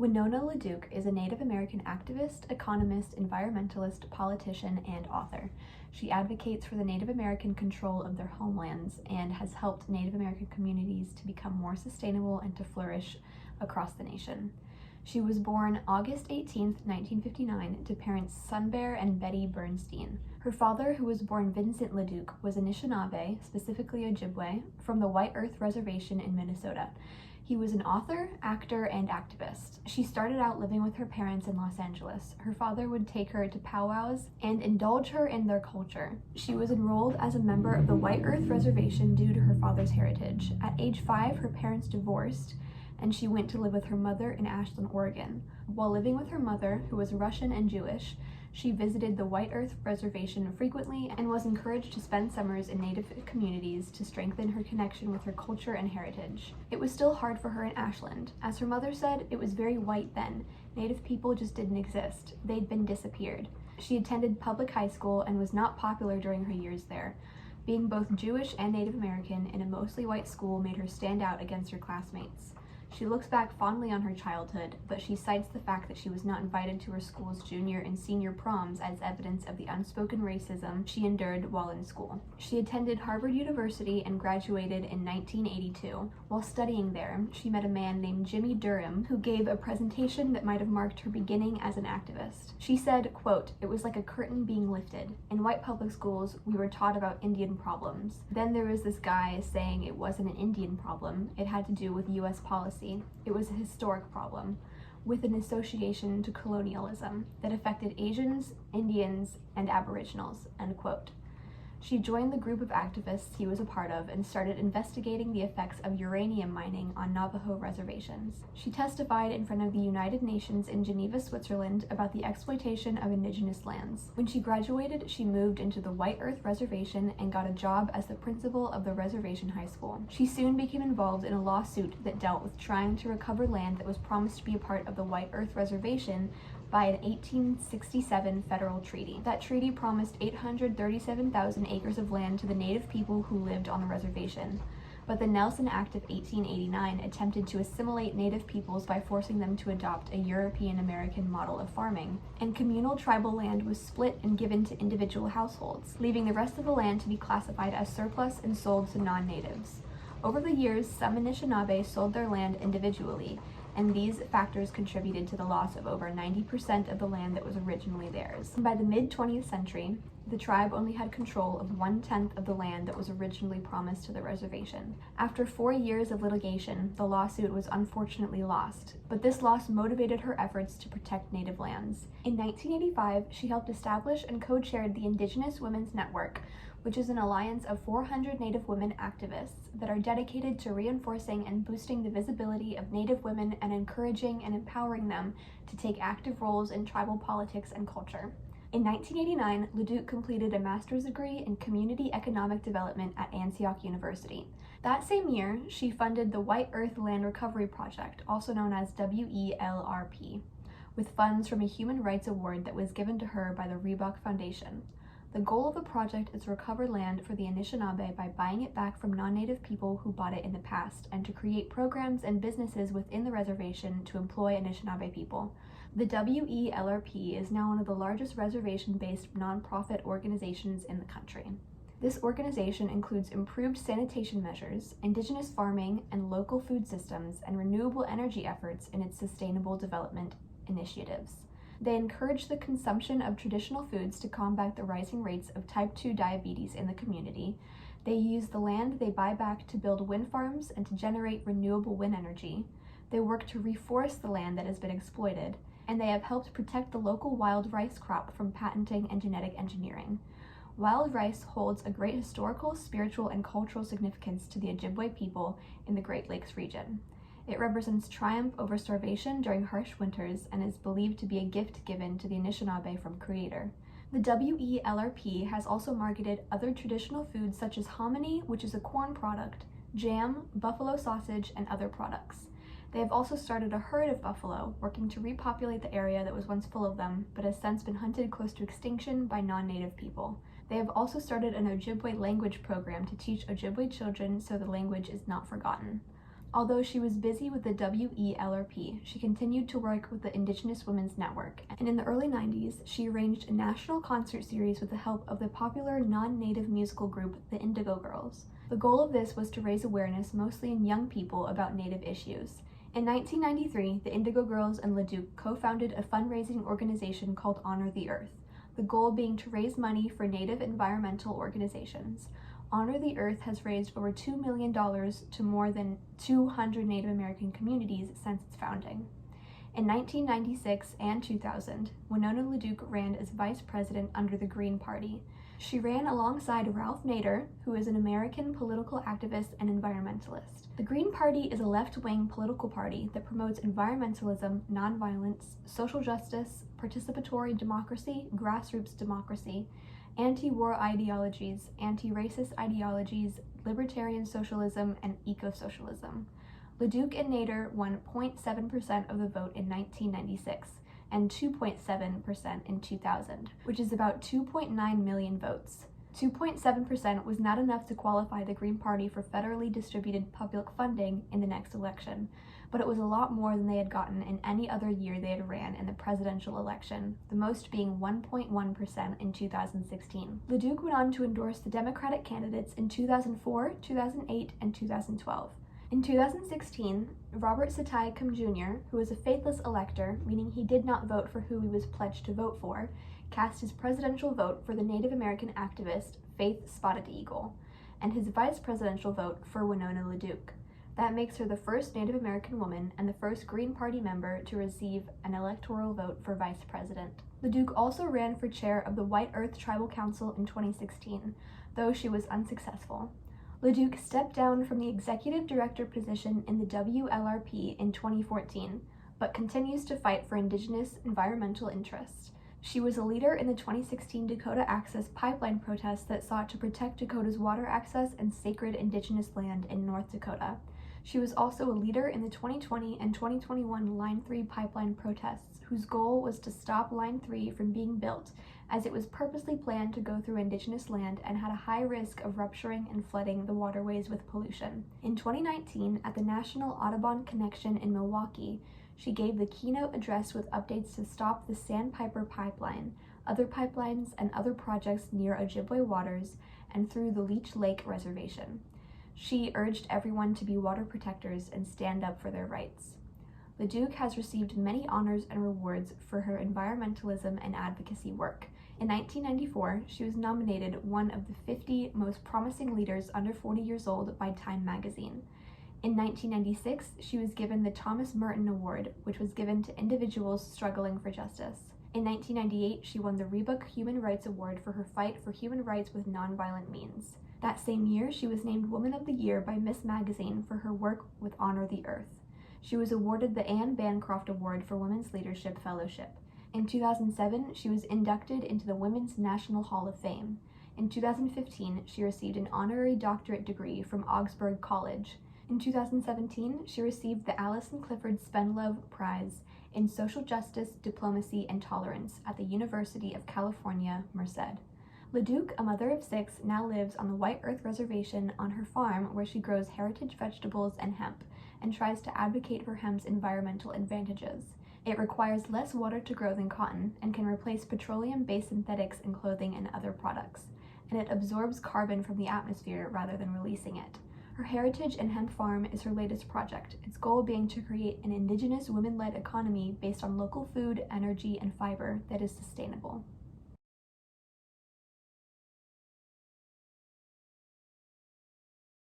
Winona LaDuke is a Native American activist, economist, environmentalist, politician, and author. She advocates for the Native American control of their homelands and has helped Native American communities to become more sustainable and to flourish across the nation. She was born August 18, 1959, to parents Sunbear and Betty Bernstein. Her father, who was born Vincent LaDuke, was Anishinaabe, specifically Ojibwe, from the White Earth Reservation in Minnesota. He was an author, actor, and activist. She started out living with her parents in Los Angeles. Her father would take her to powwows and indulge her in their culture. She was enrolled as a member of the White Earth Reservation due to her father's heritage. At age 5, her parents divorced, and she went to live with her mother in Ashland, Oregon. While living with her mother, who was Russian and Jewish, she visited the White Earth Reservation frequently and was encouraged to spend summers in Native communities to strengthen her connection with her culture and heritage. It was still hard for her in Ashland. As her mother said, it was very white then. Native people just didn't exist. They'd been disappeared. She attended public high school and was not popular during her years there. Being both Jewish and Native American in a mostly white school made her stand out against her classmates. She looks back fondly on her childhood, but she cites the fact that she was not invited to her school's junior and senior proms as evidence of the unspoken racism she endured while in school. She attended Harvard University and graduated in 1982. While studying there, she met a man named Jimmy Durham who gave a presentation that might have marked her beginning as an activist. She said, quote, "It was like a curtain being lifted. In white public schools, we were taught about Indian problems. Then there was this guy saying it wasn't an Indian problem. It had to do with U.S. policy. It was a historic problem, with an association to colonialism that affected Asians, Indians, and Aboriginals," end quote. She joined the group of activists he was a part of and started investigating the effects of uranium mining on Navajo reservations. She testified in front of the United Nations in Geneva, Switzerland, about the exploitation of indigenous lands. When she graduated, she moved into the White Earth Reservation and got a job as the principal of the reservation high school. She soon became involved in a lawsuit that dealt with trying to recover land that was promised to be a part of the White Earth Reservation by an 1867 federal treaty. That treaty promised 837,000 acres of land to the Native people who lived on the reservation. But the Nelson Act of 1889 attempted to assimilate Native peoples by forcing them to adopt a European-American model of farming, and communal tribal land was split and given to individual households, leaving the rest of the land to be classified as surplus and sold to non-natives. Over the years, some Anishinaabe sold their land individually, and these factors contributed to the loss of over 90% of the land that was originally theirs. By the mid-20th century, the tribe only had control of 1/10 of the land that was originally promised to the reservation. After 4 years of litigation, the lawsuit was unfortunately lost, but this loss motivated her efforts to protect Native lands. In 1985, she helped establish and co-chaired the Indigenous Women's Network, which is an alliance of 400 Native women activists that are dedicated to reinforcing and boosting the visibility of Native women and encouraging and empowering them to take active roles in tribal politics and culture. In 1989, LaDuke completed a master's degree in community economic development at Antioch University. That same year, she funded the White Earth Land Recovery Project, also known as WELRP, with funds from a human rights award that was given to her by the Reebok Foundation. The goal of the project is to recover land for the Anishinaabe by buying it back from non-native people who bought it in the past, and to create programs and businesses within the reservation to employ Anishinaabe people. The WELRP is now one of the largest reservation-based nonprofit organizations in the country. This organization includes improved sanitation measures, indigenous farming and local food systems, and renewable energy efforts in its sustainable development initiatives. They encourage the consumption of traditional foods to combat the rising rates of type 2 diabetes in the community. They use the land they buy back to build wind farms and to generate renewable wind energy. They work to reforest the land that has been exploited, and they have helped protect the local wild rice crop from patenting and genetic engineering. Wild rice holds a great historical, spiritual, and cultural significance to the Ojibwe people in the Great Lakes region. It represents triumph over starvation during harsh winters and is believed to be a gift given to the Anishinaabe from Creator. The WELRP has also marketed other traditional foods such as hominy, which is a corn product, jam, buffalo sausage, and other products. They have also started a herd of buffalo, working to repopulate the area that was once full of them, but has since been hunted close to extinction by non-native people. They have also started an Ojibwe language program to teach Ojibwe children so the language is not forgotten. Although she was busy with the WELRP, she continued to work with the Indigenous Women's Network, and in the early 90s, she arranged a national concert series with the help of the popular non-native musical group, the Indigo Girls. The goal of this was to raise awareness, mostly in young people, about Native issues. In 1993, the Indigo Girls and LaDuke co-founded a fundraising organization called Honor the Earth, the goal being to raise money for Native environmental organizations. Honor the Earth has raised over $2 million to more than 200 Native American communities since its founding. In 1996 and 2000, Winona LaDuke ran as vice president under the Green Party. She ran alongside Ralph Nader, who is an American political activist and environmentalist. The Green Party is a left-wing political party that promotes environmentalism, nonviolence, social justice, participatory democracy, grassroots democracy, anti-war ideologies, anti-racist ideologies, libertarian socialism, and eco-socialism. LaDuke and Nader won 0.7% of the vote in 1996 and 2.7% in 2000, which is about 2.9 million votes. 2.7% was not enough to qualify the Green Party for federally distributed public funding in the next election, but it was a lot more than they had gotten in any other year they had ran in the presidential election, the most being 1.1% in 2016. LaDuke went on to endorse the Democratic candidates in 2004, 2008, and 2012. In 2016, Robert Satayacum Jr., who was a faithless elector, meaning he did not vote for who he was pledged to vote for, cast his presidential vote for the Native American activist Faith Spotted Eagle, and his vice presidential vote for Winona LaDuke. That makes her the first Native American woman and the first Green Party member to receive an electoral vote for vice president. LaDuke also ran for chair of the White Earth Tribal Council in 2016, though she was unsuccessful. LaDuke stepped down from the executive director position in the WLRP in 2014, but continues to fight for Indigenous environmental interests. She was a leader in the 2016 Dakota Access Pipeline protests that sought to protect Dakota's water access and sacred Indigenous land in North Dakota. She was also a leader in the 2020 and 2021 Line 3 pipeline protests, whose goal was to stop Line 3 from being built, as it was purposely planned to go through Indigenous land and had a high risk of rupturing and flooding the waterways with pollution. In 2019, at the National Audubon Connection in Milwaukee, she gave the keynote address with updates to stop the Sandpiper Pipeline, other pipelines, and other projects near Ojibwe waters and through the Leech Lake Reservation. She urged everyone to be water protectors and stand up for their rights. LaDuke has received many honors and rewards for her environmentalism and advocacy work. In 1994, she was nominated one of the 50 most promising leaders under 40 years old by Time magazine. In 1996, she was given the Thomas Merton Award, which was given to individuals struggling for justice. In 1998, she won the Reebok Human Rights Award for her fight for human rights with nonviolent means. That same year, she was named Woman of the Year by Miss Magazine for her work with Honor the Earth. She was awarded the Anne Bancroft Award for Women's Leadership Fellowship. In 2007, she was inducted into the Women's National Hall of Fame. In 2015, she received an honorary doctorate degree from Augsburg College. In 2017, she received the Allison Clifford Spenlove Prize in Social Justice, Diplomacy, and Tolerance at the University of California, Merced. LaDuke, a mother of 6, now lives on the White Earth Reservation on her farm where she grows heritage vegetables and hemp, and tries to advocate for hemp's environmental advantages. It requires less water to grow than cotton and can replace petroleum-based synthetics in clothing and other products, and it absorbs carbon from the atmosphere rather than releasing it. Her heritage and hemp farm is her latest project, its goal being to create an Indigenous women-led economy based on local food, energy, and fiber that is sustainable.